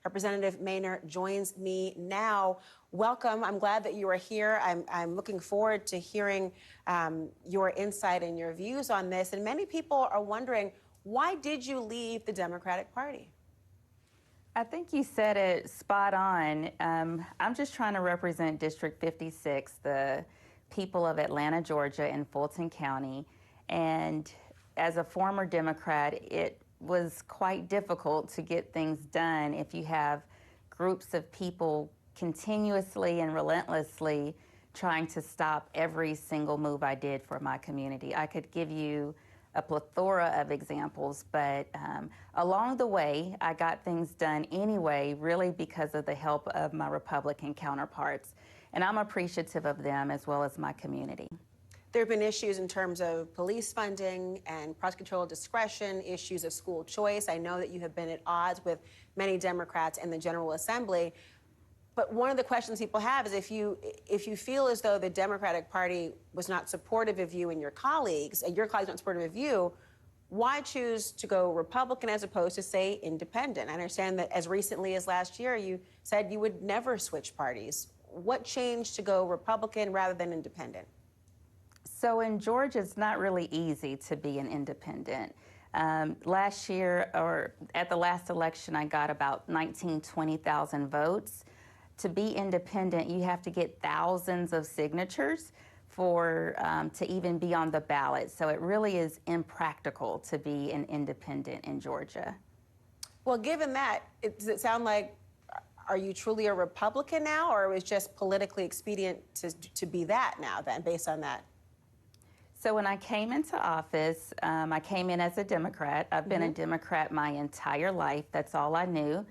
Representative Mainor joins me now. Welcome. I'm glad that you are here. I'm looking forward to hearing your insight and your views on this. And many people are wondering, why did you leave the Democratic Party? I think you said it spot on. I'm just trying to represent District 56, the people of Atlanta, Georgia, and Fulton County. And as a former Democrat, it was quite difficult to get things done if you have groups of people continuously and relentlessly trying to stop every single move I did for my community. I could give you a plethora of examples, but along the way, I got things done anyway, really because of the help of my Republican counterparts. And I'm appreciative of them as well as my community. There have been issues in terms of police funding and prosecutorial discretion, issues of school choice. I know that you have been at odds with many Democrats in the General Assembly. But one of the questions people have is if you feel as though the Democratic Party was not supportive of you and your colleagues not supportive of you, why choose to go Republican as opposed to, say, independent? I understand that as recently as last year, you said you would never switch parties. What changed to go Republican rather than independent? So in Georgia, it's not really easy to be an independent. Last year, or at the last election, I got about 20,000 votes. To be independent, you have to get thousands of signatures to even be on the ballot. So it really is impractical to be an independent in Georgia. Well, given that, does it sound like, are you truly a Republican now, or it was just politically expedient to be that now then, based on that? So when I came into office, I came in as a Democrat. I've been a Democrat my entire life. That's all I knew.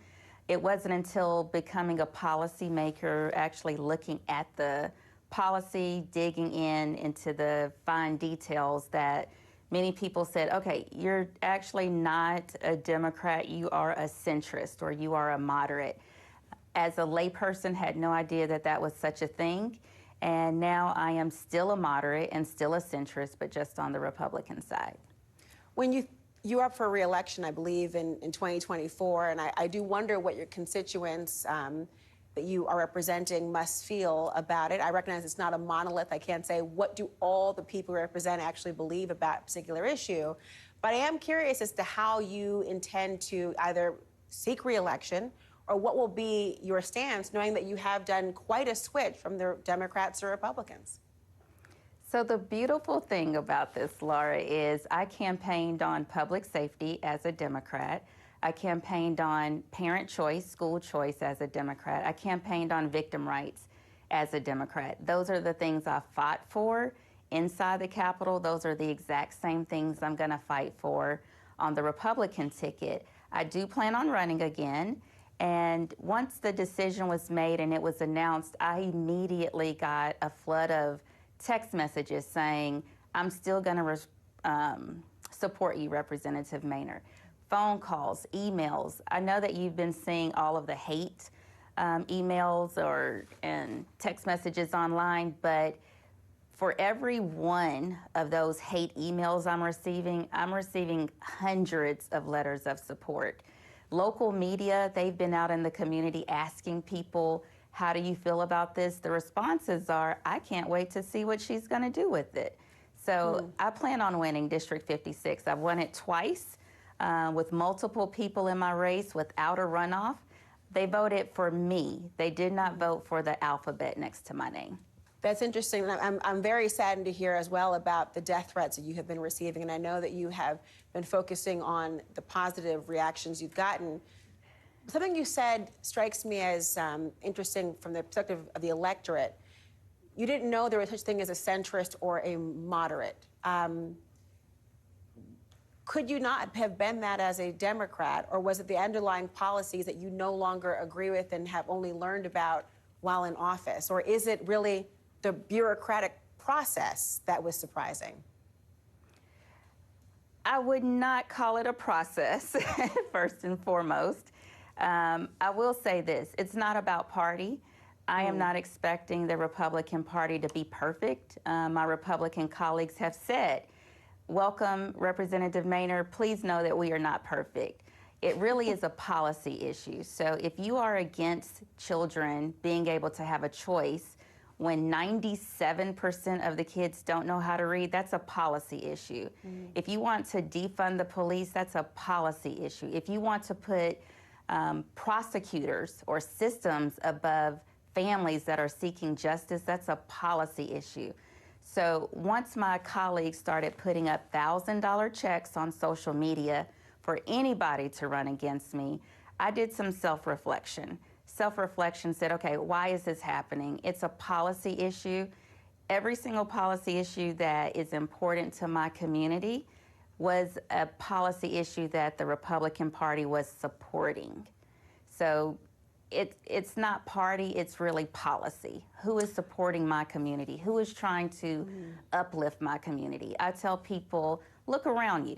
It wasn't until becoming a policymaker, actually looking at the policy, digging into the fine details, that many people said, okay, you're actually not a Democrat, you are a centrist or you are a moderate. As a layperson, had no idea that that was such a thing. And now I am still a moderate and still a centrist, but just on the Republican side. When you're up for re-election, I believe, in 2024, and I do wonder what your constituents that you are representing must feel about it. I recognize it's not a monolith. I can't say what do all the people you represent actually believe about a particular issue, but I am curious as to how you intend to either seek re-election or what will be your stance, knowing that you have done quite a switch from the Democrats to Republicans. So the beautiful thing about this, Laura, is I campaigned on public safety as a Democrat. I campaigned on parent choice, school choice as a Democrat. I campaigned on victim rights as a Democrat. Those are the things I fought for inside the Capitol. Those are the exact same things I'm going to fight for on the Republican ticket. I do plan on running again. And once the decision was made and it was announced, I immediately got a flood of text messages saying, I'm still going to support you, Representative Mainor. Phone calls, emails. I know that you've been seeing all of the hate emails and text messages online, but for every one of those hate emails I'm receiving hundreds of letters of support. Local media, they've been out in the community asking people, how do you feel about this? The responses are, I can't wait to see what she's going to do with it. So I plan on winning District 56. I've won it twice with multiple people in my race without a runoff. They voted for me. They did not vote for the alphabet next to my name. That's interesting. I'm very saddened to hear as well about the death threats that you have been receiving. And I know that you have been focusing on the positive reactions you've gotten. Something you said strikes me as interesting from the perspective of the electorate. You didn't know there was such a thing as a centrist or a moderate. Could you not have been that as a Democrat, or was it the underlying policies that you no longer agree with and have only learned about while in office? Or is it really the bureaucratic process that was surprising? I would not call it a process, first and foremost. I will say this, it's not about party. I am not expecting the Republican Party to be perfect. My Republican colleagues have said, welcome, Representative Mainor, please know that we are not perfect. It really is a policy issue. So if you are against children being able to have a choice when 97% of the kids don't know how to read, that's a policy issue. If you want to defund the police, that's a policy issue. If you want to put prosecutors or systems above families that are seeking justice, that's a policy issue. So once my colleagues started putting up $1,000 checks on social media for anybody to run against me, I did some self-reflection. Self-reflection said, okay, why is this happening? It's a policy issue. Every single policy issue that is important to my community was a policy issue that the Republican Party was supporting. So it's not party, it's really policy. Who is supporting my community? Who is trying to uplift my community? I tell people, look around you.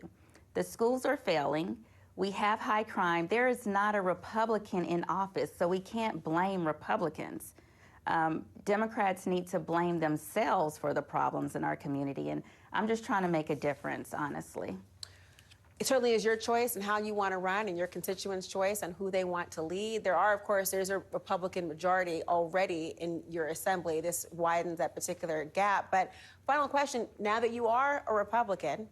The schools are failing. We have high crime. There is not a Republican in office, so we can't blame Republicans. Democrats need to blame themselves for the problems in our community, and I'm just trying to make a difference, honestly. It certainly is your choice and how you want to run, and your constituents' choice on who they want to lead. There's a Republican majority already in your assembly. This widens that particular gap. But final question, now that you are a Republican,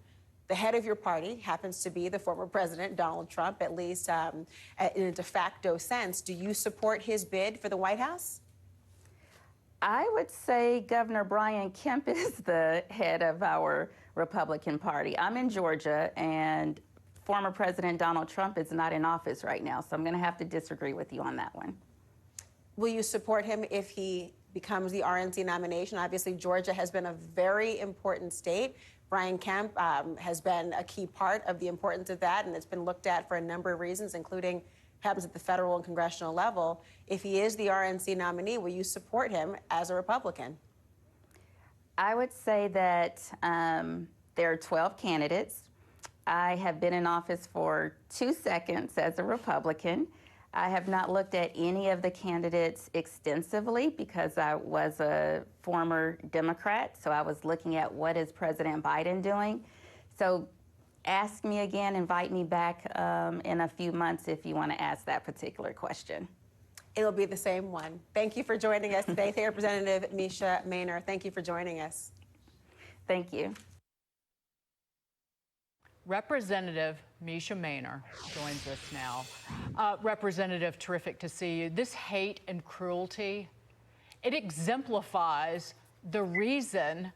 the head of your party happens to be the former president, Donald Trump, at least in a de facto sense. Do you support his bid for the White House? I would say Governor Brian Kemp is the head of our Republican Party. I'm in Georgia, and former President Donald Trump is not in office right now, so I'm going to have to disagree with you on that one. Will you support him if he becomes the RNC nomination? Obviously, Georgia has been a very important state. Brian Kemp has been a key part of the importance of that, and it's been looked at for a number of reasons, including happens at the federal and congressional level. If he is the RNC nominee, will you support him as a Republican? I would say that there are 12 candidates. I have been in office for 2 seconds as a Republican. I have not looked at any of the candidates extensively because I was a former Democrat, so I was looking at what is President Biden doing. So ask me again, invite me back in a few months if you want to ask that particular question. It'll be the same one. Thank you for joining us today, State Representative Mesha Mainor. Thank you for joining us. Thank you. Representative Mesha Mainor joins us now. Representative, terrific to see you. This hate and cruelty, it exemplifies the reason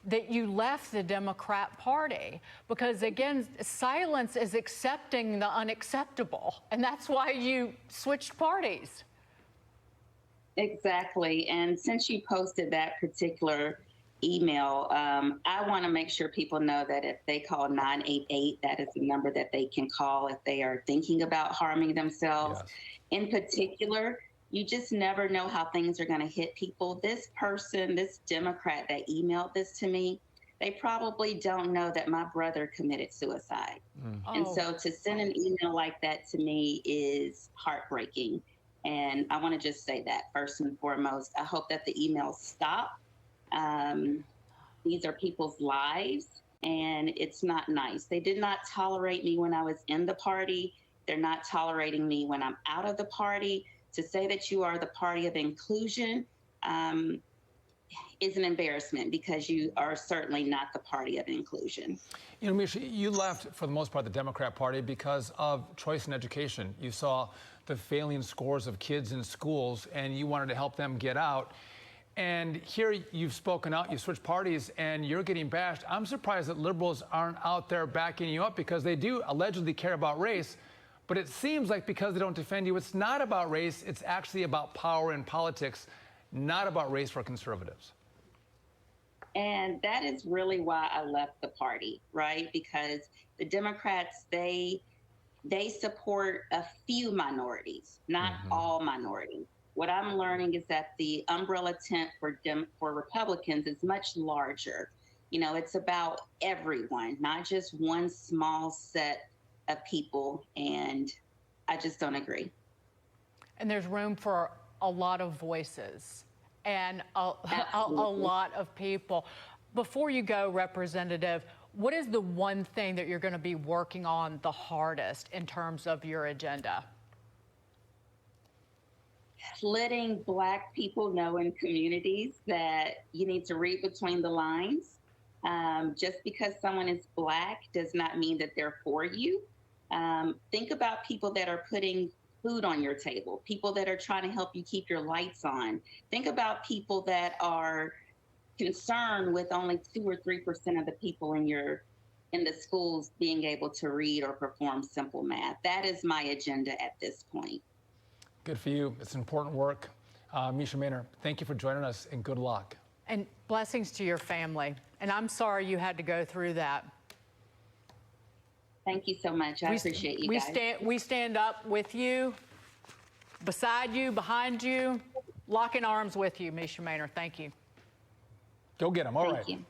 that you left the Democrat Party. Because again, silence is accepting the unacceptable. And that's why you switched parties. Exactly. And since you posted that particular email, I want to make sure people know that if they call 988, that is the number that they can call if they are thinking about harming themselves. Yes. In particular, you just never know how things are going to hit people. This person, this Democrat that emailed this to me, they probably don't know that my brother committed suicide. And so to send an email like that to me is heartbreaking. And I want to just say that first and foremost. I hope that the emails stop. These are people's lives, and it's not nice. They did not tolerate me when I was in the party. They're not tolerating me when I'm out of the party. To say that you are the party of inclusion is an embarrassment, because you are certainly not the party of inclusion. You know, Mesha, you left, for the most part, the Democrat Party because of choice in education. You saw the failing scores of kids in schools, and you wanted to help them get out. And here you've spoken out, you switched parties, and you're getting bashed. I'm surprised that liberals aren't out there backing you up, because they do allegedly care about race. But it seems like because they don't defend you, it's not about race, it's actually about power and politics, not about race for conservatives. And that is really why I left the party, right? Because the Democrats, they support a few minorities, not all minorities. What I'm learning is that the umbrella tent for Republicans is much larger. You know, it's about everyone, not just one small set of people, and I just don't agree. And there's room for a lot of voices and a lot of people. Before you go, Representative, What is the one thing that you're going to be working on the hardest in terms of your agenda? Letting Black people know in communities that you need to read between the lines. Just because someone is Black does not mean that they're for you. Think about people that are putting food on your table, people that are trying to help you keep your lights on. Think about people that are concerned with only 2 or 3% of the people in the schools being able to read or perform simple math. That is my agenda at this point. Good for you. It's important work. Mesha Mainor, thank you for joining us, and good luck. And blessings to your family. And I'm sorry you had to go through that. Thank you so much. I appreciate you guys. We stand up with you, beside you, behind you, locking arms with you, Mesha Mainor. Thank you. Go get them. All right. Thank you.